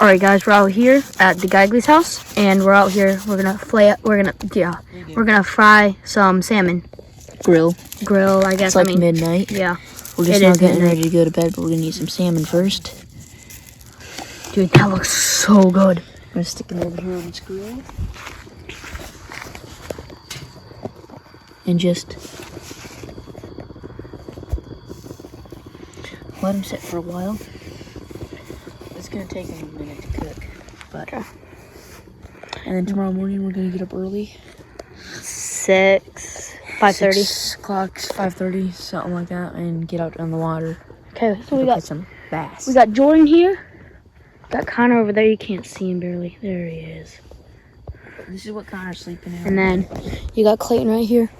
All right, guys, we're out here at the Geigley's house, and we're out here. We're gonna fry some salmon. Grill, I guess. It's like midnight. Yeah. We're just now getting ready to go to bed, but we're gonna eat some salmon first. Dude, that looks so good. I'm gonna stick it over here on this grill. And just let them sit for a while. It's gonna take them a minute to cook, but. Okay. And then tomorrow morning we're gonna get up early. 5:30. 6 o'clock, 5:30, something like that, and get out on the water. Okay, so we Get got some bass. We got Jordan here. Got Connor over there. You can't see him barely. There he is. This is what Connor's sleeping in. And then you got Clayton right here.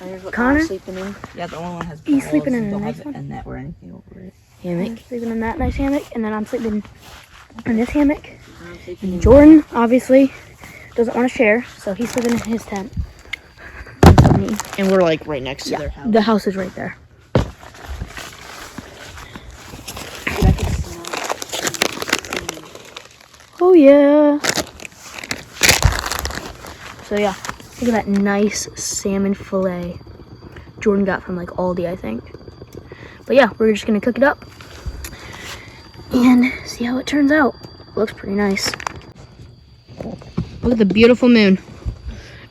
And here's what Connor? Connor's sleeping in. Yeah, the only one has balls. He's sleeping in a don't nice have one. a net or anything over it. I'm sleeping in that nice hammock, and then I'm sleeping in this hammock. I'm sleeping in Jordan obviously doesn't want to share, so he's sleeping in his tent. and we're like right next to their house. The house is right there. Oh yeah. So yeah, look at that nice salmon fillet Jordan got from like Aldi, I think. But yeah, we're just gonna cook it up and see how it turns out. Looks pretty nice. Look at the beautiful moon.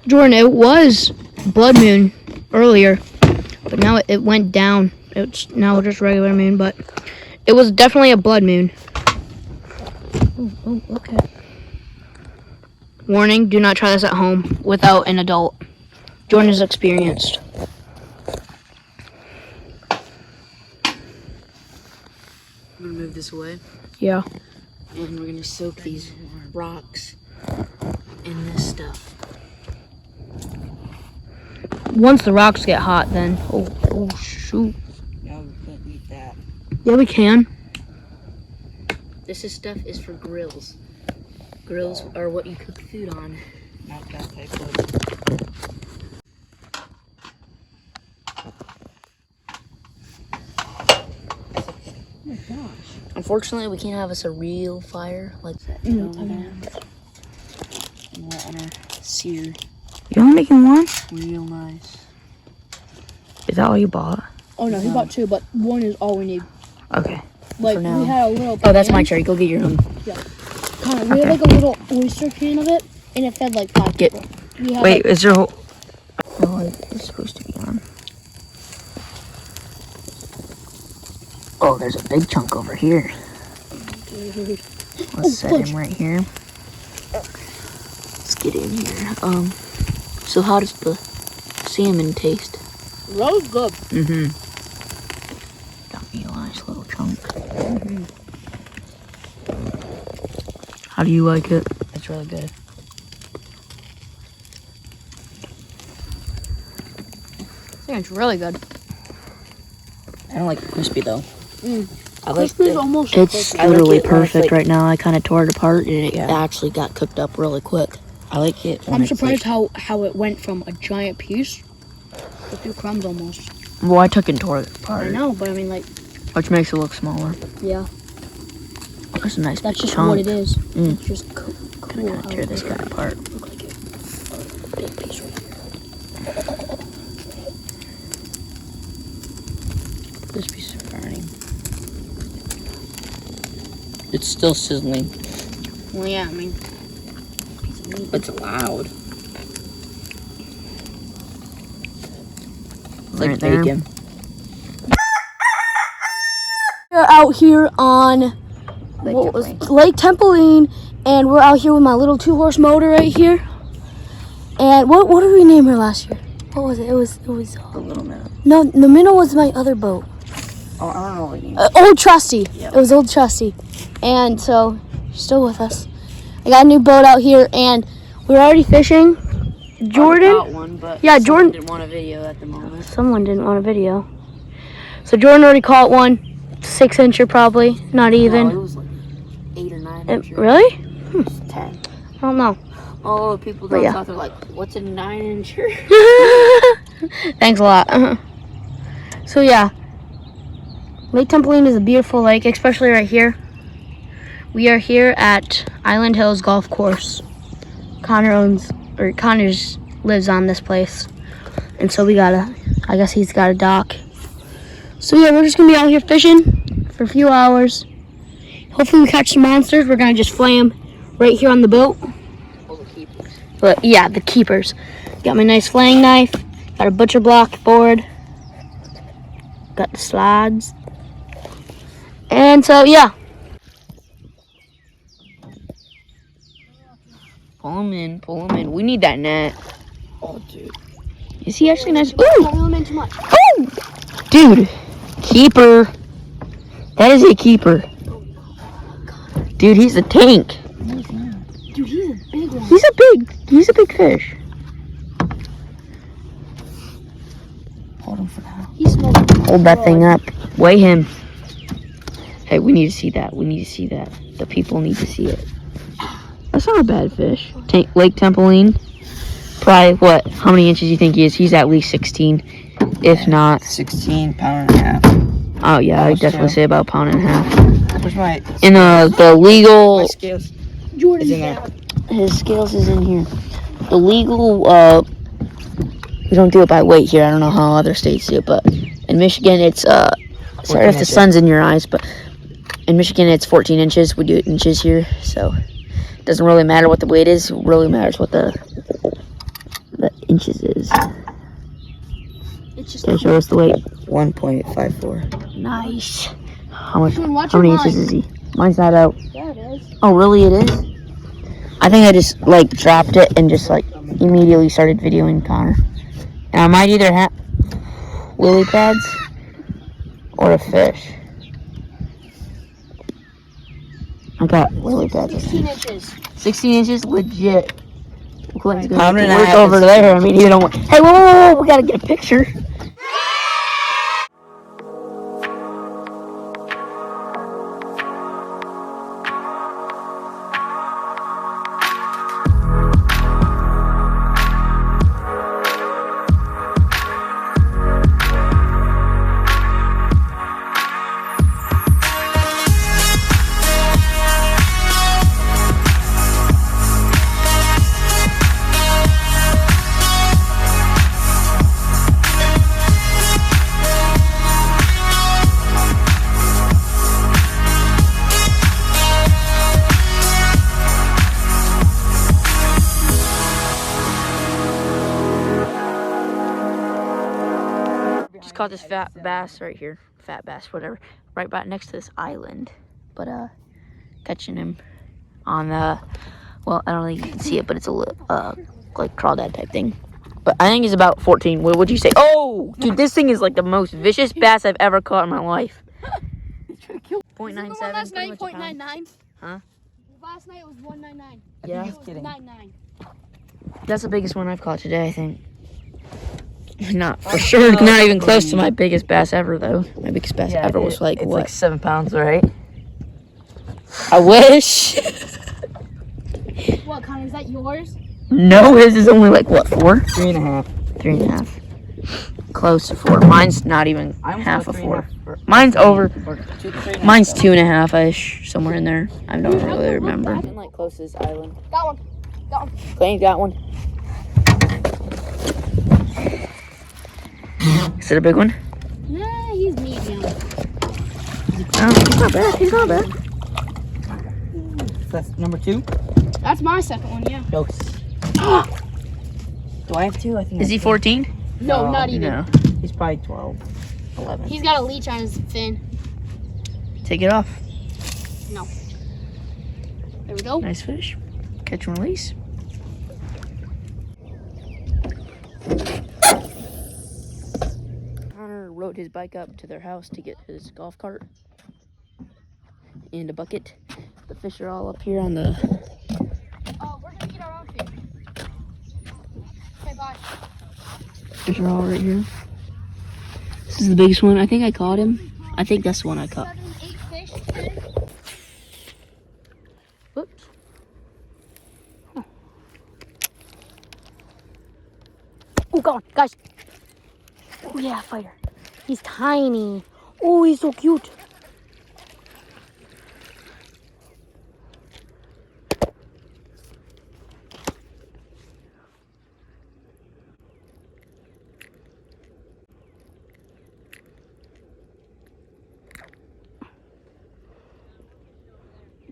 Jordan, it was blood moon earlier, but now it went down. It's now just regular moon, but it was definitely a blood moon. Oh, okay. Warning, do not try this at home without an adult. Jordan is experienced. I'm gonna move this away. Yeah. And we're gonna soak these rocks in this stuff. Once the rocks get hot, then oh shoot. No, we can't eat that. Yeah, we can. This stuff is for grills. Grills are what you cook food on. Not that type of. Oh my gosh. Unfortunately, we can't have us a real fire like that. And we're gonna sear You're making one? real nice. Is that all you bought? Oh no, he bought two, but one is all we need. Okay. Like For now. we had a little. Oh, that's pan. my cherry. Go get your own. Kind of. We had like a little oyster can of it, and it fed like 5 Get- people. We had, Wait, like, is there? No, it's supposed to be on. Oh, there's a big chunk over here. Let's set him right here. Let's get in here. So how does the salmon taste? that was good. Mm-hmm. Got me a nice little chunk. How do you like it? It's really good. I think it's really good. I don't like it crispy though. I like Crispy's almost. It's I like literally it when it's perfect like- right now. I kind of tore it apart, and it Yeah. actually got cooked up really quick. I like it. When I'm it's surprised like, how it went from a giant piece to a few crumbs almost. Well, I took and tore it apart, I know, but I mean, like, which makes it look smaller. yeah, That's a nice that's just chunk. what it is. Mm. It's just cool. Gonna kind of tear this guy apart. Look like it. Big piece right here. this piece is burning. It's still sizzling. Well, yeah, I mean, piece of meat. It's loud. It's Right like there. bacon. We're out here on Lake Tempalane, and we're out here with my little 2-horse motor right here. And what did we name her last year? What was it? It was The little minnow. no, the minnow was my other boat. Oh, I don't know what you Old Trusty. Yep. It was Old Trusty, and so she's still with us. I got a new boat out here, and we're already fishing. Jordan. Got one, but Yeah, someone Jordan- didn't want a video at the moment. Someone didn't want a video, so Jordan already caught one, 6-incher probably, not even. No, it was like 8 or 9 inches. Really? 10. I don't know. Oh, people But don't yeah. talk. They're like, what's a 9-incher? Thanks a lot. So yeah, Lake Tempalane is a beautiful lake, especially right here. We are here at Island Hills Golf Course. Connor's lives on this place. And so I guess he's got a dock. So yeah, we're just gonna be out here fishing for a few hours. Hopefully we catch some monsters. We're gonna just flay them right here on the boat. All the keepers. But yeah, the keepers. Got my nice flaying knife. Got a butcher block board. Got the slides. And so yeah. Pull him in, pull him in. We need that net. Oh, dude. Is he actually nice? Ooh! Don't reel him in too much. Oh! Dude, keeper. That is a keeper. Dude, he's a tank. Dude, he's a big one. He's a big fish. Hold him for now. He's small. Hold that thing up. Weigh him. Hey, we need to see that. We need to see that. The people need to see it. That's not a bad fish. Lake Tempalane. Probably what? How many inches do you think he is? He's at least 16, if not 16 pound and a half. Oh yeah, I'd definitely say about a pound and a half. Where's my In the legal, my scales? Jordan. Is in there. his scales is in here. The legal, we don't do it by weight here. I don't know how other states do it, but in Michigan it's sorry if the sun's in your eyes, but in Michigan it's 14 inches. We do it in inches here, so it doesn't really matter what the weight is. It really matters what the inches is. It's just Okay, show us the weight. 1.54. Nice. How much? Jordan, watch How many your inches line. is he? Mine's not out. Yeah, it is. Oh, really? It is. I think I just like dropped it and just like immediately started videoing Connor. And I might either have lily pads or a fish. I got lily pads. 16 inches. 16 inches, legit. Colin's gonna Pound have and to a work half over is- there. I mean, you don't want. Hey, whoa! We gotta get a picture. Just caught this fat bass right here. Fat bass, whatever. Right back next to this island. But catching him on well, I don't think you can see it, but it's a little like crawdad type thing. But I think he's about 14. What would you say? Oh, dude, this thing is like the most vicious bass I've ever caught in my life. 0.97. Last pretty night, much a pound. 0.99. Huh? Last night it was 1.99. Yeah. It was 9.9. That's the biggest one I've caught today, I think. Not for sure. Not even close to my biggest bass ever, though. My biggest bass ever was like it's what? like 7 pounds, right? I wish. What, Connor, is that yours? No, his is only like what, 4? 3.5. 3.5. Close to 4. Mine's not even I almost half got a 3.5 4. Mine's over. Or 3.5. Mine's 2.5-ish, somewhere in there. I don't really remember. I've been like close to this island. Got one. Got one. Clayton's got one. Is it a big one? Nah, he's medium. No, he's not bad. He's not bad. That's number 2. That's my second one, yeah. Jokes. Do I have 2? I think. Is he 14? No, No, not even. No. He's probably 12, 11. He's got a leech on his fin. Take it off. No. There we go. Nice fish. Catch and release. Connor rode his bike up to their house to get his golf cart and a bucket. The fish are all up here on the... Oh, we're gonna eat our own fish. Okay, bye. Fish are all right here. This is the biggest one. I think I caught him. I think that's the one I caught. 7, 8 fish today. Whoops. Huh. Oh, God, guys. Oh, yeah, fire. He's tiny. Oh, he's so cute.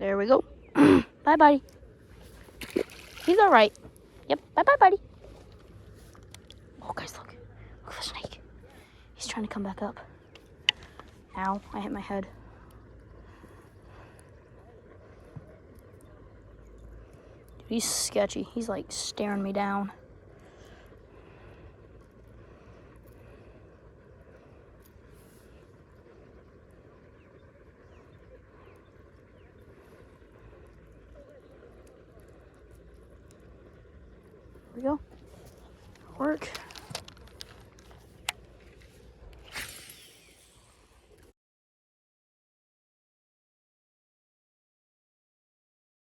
There we go. Bye, buddy. He's all right. Yep. Bye, buddy. Oh, guys, look. Look at the snake. He's trying to come back up. Ow, I hit my head. Dude, he's sketchy. He's like staring me down. There we go. Work.